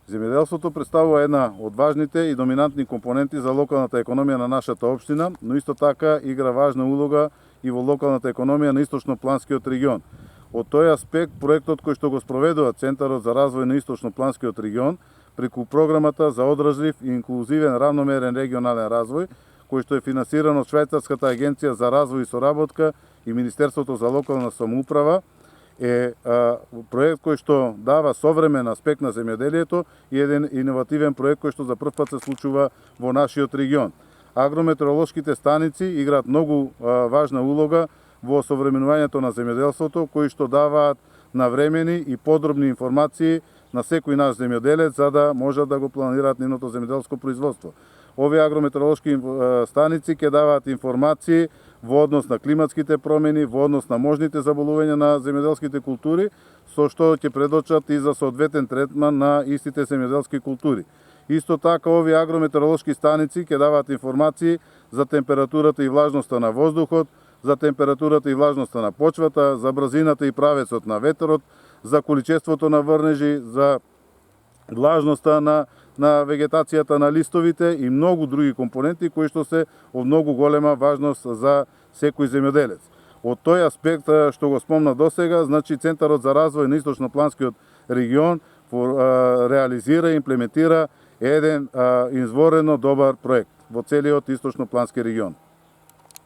Земјоделството представува една од важните и доминантни компоненти за локалната економија на нашата општина, но исто така игра важна улога и во локалната економија на Источнопланскиот регион. Од тој аспект, проектот кој што го спроведува Центарот за развој на Источнопланскиот регион преку програмата за одржлив и инклузивен равномерен регионален развој, кој што е финансиран од Швајцарската агенција за развој и соработка и Министерството за локална самоуправа, е проект кој што дава современ аспект на земјоделието и еден иновативен проект кој што за прв пат се случува во нашиот регион. Агрометеоролошките станици играат многу важна улога во осовременувањето на земјоделството, кои што даваат навремени и подробни информации на секој наш земјоделец за да можат да го планираат нивното земјоделско производство. Овие агрометеоролошки станици ќе даваат информации во однос на климатските промени, во однос на можните заболувања на земјоделските култури, со што ќе предочат и за соодветен третман на истите земјоделски култури. Исто така, овие агрометеоролошки станици ќе даваат информации за температурата и влажноста на воздухот, за температурата и влажноста на почвата, за брзината и правецот на ветерот, за количеството на врнежи, за влажноста на вегетацијата на листовите и многу други компоненти кои што се од многу голема важност за секој земјоделец. Од тој аспект што го спомна досега, значи Центарот за развој на Источнопланскиот регион реализира и имплементира еден изворено добар проект во целиот Источноплански регион.